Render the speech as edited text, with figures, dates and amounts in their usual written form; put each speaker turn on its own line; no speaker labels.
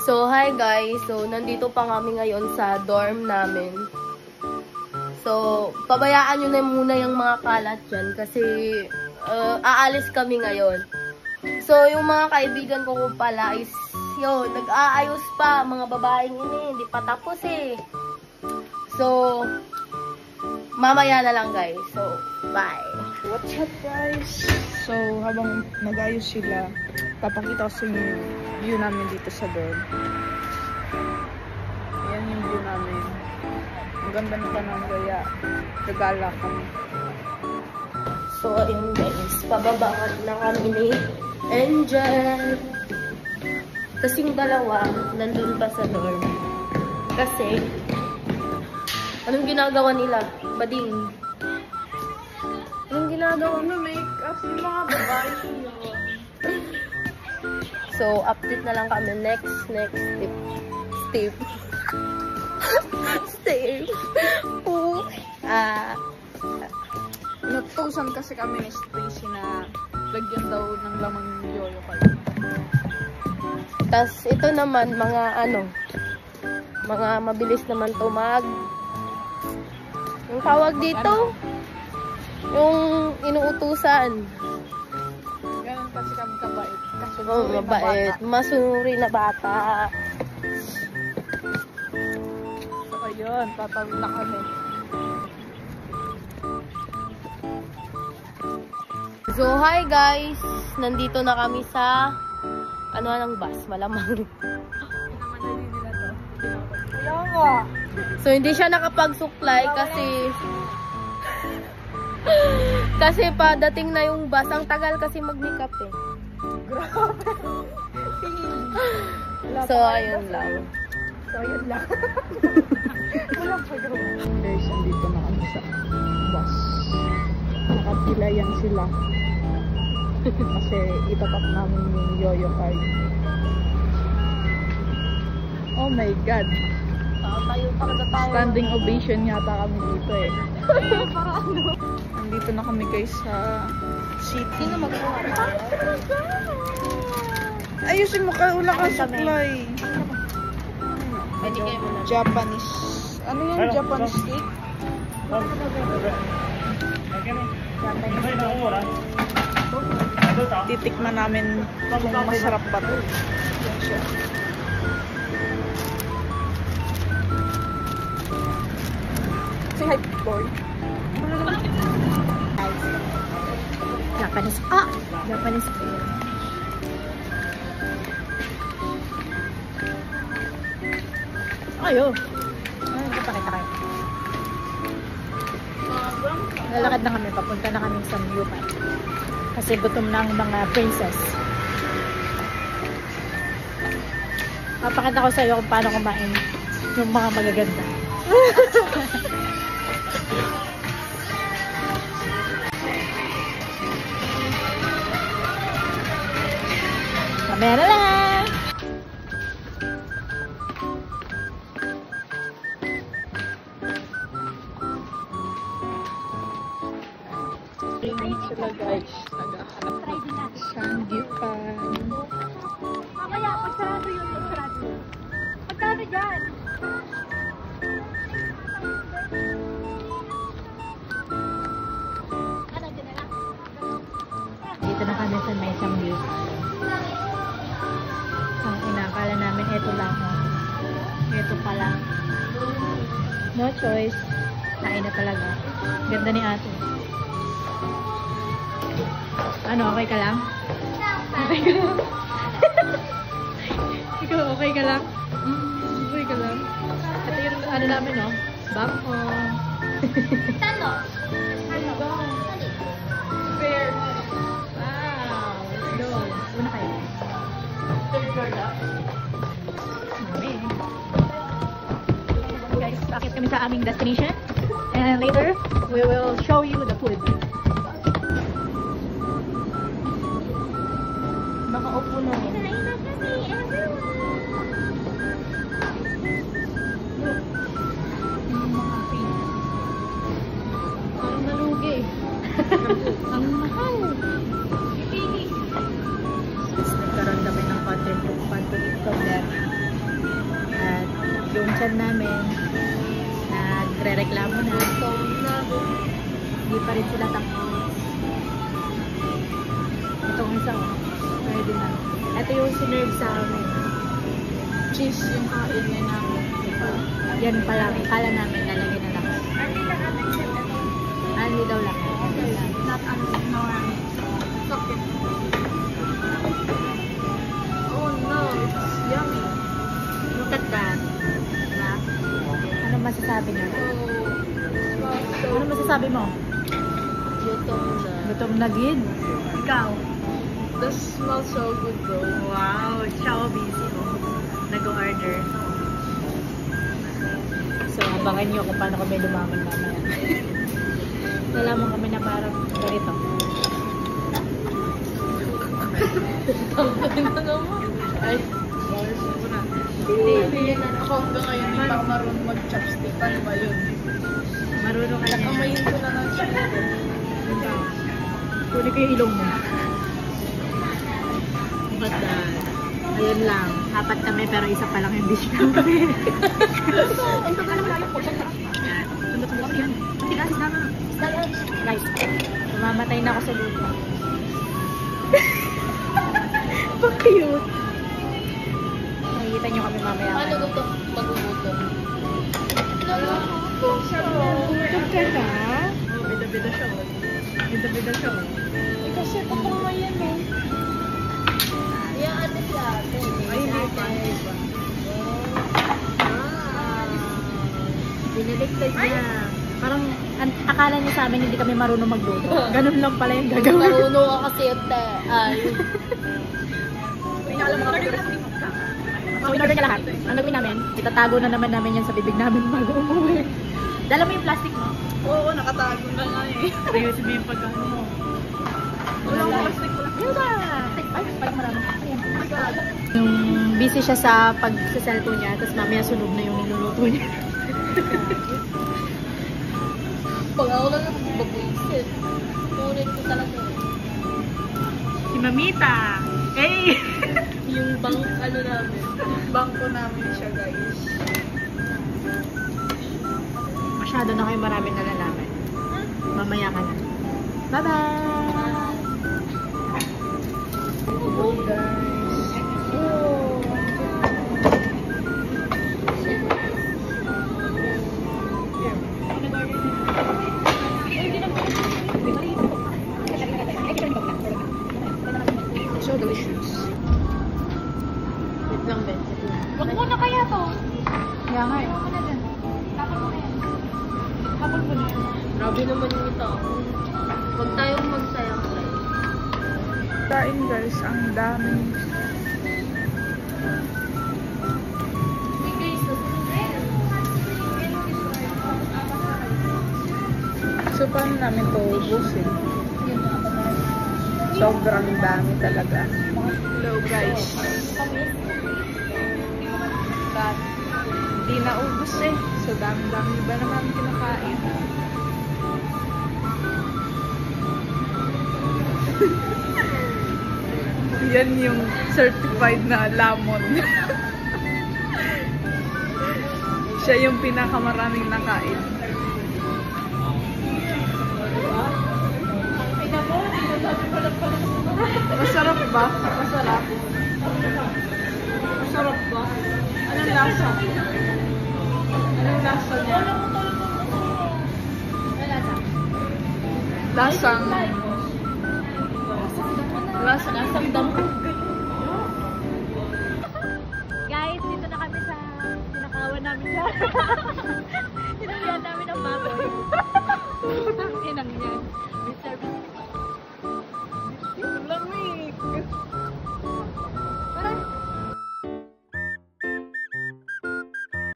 So, hi guys. So, nandito pa kami ngayon sa dorm namin. So, pabayaan nyo na muna yung mga kalat dyan kasi aalis kami ngayon. So, yung mga kaibigan ko pala is, yun, nag-aayos pa. Mga babaeng ini, hindi pa tapos eh. So, mamaya na lang guys. So, bye.
What's up guys? So, habang nag-ayos sila, papakita ko sa inyo yung view namin dito sa dorm. Ayan yung view namin. Ang ganda ng panahon kaya gagala kami.
So, ayun guys, pababa na kami ni Angel. Kasi yung dalawa, nandun pa sa dorm. Kasi, anong ginagawa nila? Bading. Anong ginagawa?
Make-up yung mga babae nyo.
So, update na lang kami next step. Step. Oh.
Natutusan kasi kami ni Stacy na lagyan daw ng lamang yoyo kayo.
Tas ito naman, mga mabilis naman to yung tawag dito, yung inuutusan.
Ganun kasi kami kabait.
Oh, mabait. Masunuri na bata.
So, ayun, tatawid na kami.
So, hi guys! Nandito na kami sa ng bus, malamang. So, hindi siya nakapagsuklay kasi padating na yung bus. Ang tagal kasi mag-makeup eh.
Grabe.
So, ayun lang.
Walang pag-room. Guys, andito na kami sa bus. Nakapilayan sila. Kasi itatak namin yung yoyo card. Oh my God. Standing ovation yata kami dito eh. Andito na kami guys sa city.
Sino magkuha?
Ayusin mo ka, wala kang supply. Japanese. Ano yung Japanese cake? Titikman namin kung masarap ba ito. Say hi, boy.
Japanese. Japanese cake. Ayo. Pakita kayo. Lalakad na kami. Papunta na kami sa New Park. Kasi gutom na ang mga princess. Papakita ko sa iyo kung paano kumain yung mga magaganda. Mamaya na lang!
Sila guys, naghahanap ng sangyupan.
Mamaya, pagsarado yun, pagsarado. Pagkano dyan? Ano, dyan na lang?
Dito na kami sa may sangyup. Ang inakala namin, ito lang. Ito pala. No choice. Kain na talaga. Ganda ni ate. Ano, okay ka lang? Okay ka lang? Ikaw, okay ka lang? Okay ka lang? Ito yung ano namin, no? Bangko.
Tano?
Fair.
Wow! Let's go. Una kayo.
Third floor na?
Mami. Guys, akit kami sa aming destination. And later, we will show you the food. Nakaupo na rin. Parang nalugi. Ang mahal. Nagkaroon kami ng content problem.
reklamo na.
Gutom na.
Hindi pa rin sila tapos. Itong isa, oh. Pwede na. Ito yung sinerve sa amin. Cheese yung kain niya namin. Yan pa lang. Kala namin nalagay na lang.
Hindi lang natin siya ito.
Hindi daw lang.
Not no. Okay.
Oh no, it's yummy. Look at that. Diba? Ano masasabi niya? Ano masasabi mo?
Gutom na.
Gutom na gid. Ikaw?
This smells so good bro.
Wow, siya busy oh. Nag-order. So, abangan nyo kung paano kami lumaman mamaya. Nalaman kami na parang ganito.
Tanggalin na naman.
Ay,
Hindi.
Ako hanggang ngayon hindi pa ako marunong mag-chopstick. Paano ba yun?
marunong ka na.
Nakamayin ko na lang siya.
Kunin ko yung ilong mo. But ayun lang. Apat kami pero isa pa lang yung dish kami.
Ang tagal naman ayaw ko.
Guys, mamamatay na ako sa luto. Pa-cute. Nakikita nyo kami mamaya.
Paano gutom? Magugutom.
Gutom ka na? Oo, bida-bida siya. Bida-bida siya.
Kasi kapag mo yan eh.
Yung ano si ate.
Ay, hindi pa. Biniligtad niya. Parang akala niya sa amin hindi kami marunong magluto. Ganun lang pala yung gagawin.
Marunong ka kasi ate. Ay.
So, in-order ka lahat. Ang gawin namin, itatago na naman namin yan sa bibig namin bago umuwi. Dala mo yung plastic mo.
Oo, nakatago na nga eh.
Ayusin mo yung pagkano mo.
Walang plastic ko lang.
Yun ba? Ay, parang marami. Ayan. Yung busy siya sa pag-cellphone niya, tapos mamaya sunog na yung niluluto niya.
Pag ako lang mag-isip. Kunin ko talaga.
Si Mamita! Hey!
Yung bank ano namin.
Bangko namin siya guys.
Masyado na kayo maraming nalalaman. Mamaya ka na. Bye-bye!
Oh guys. Oh.
So delicious. Wait lang, Ben.
Wag mo na kaya to.
Kaya nga eh.
Ayaw mo na dyan. Tapos mo na yan. Tapos mo na yan.
Grabe naman yung ito. Huwag tayong magsayang try.
Kain guys, ang dami. So, paano namin ito ubusin? Sobrang dami talaga. Hello guys. Hindi na ubus eh. So, dami-dami ba naman kinakain? Yan yung certified na lamon. Siya yung pinakamaraming nakain. Masarap ba? Masarap. Masarap ba? Anong lasa? Anong lasa niya? Lasang lasang damo.
Guys, dito na kami sa pinakawan namin sa sinulian namin ng baboy. Ang inang yan. May service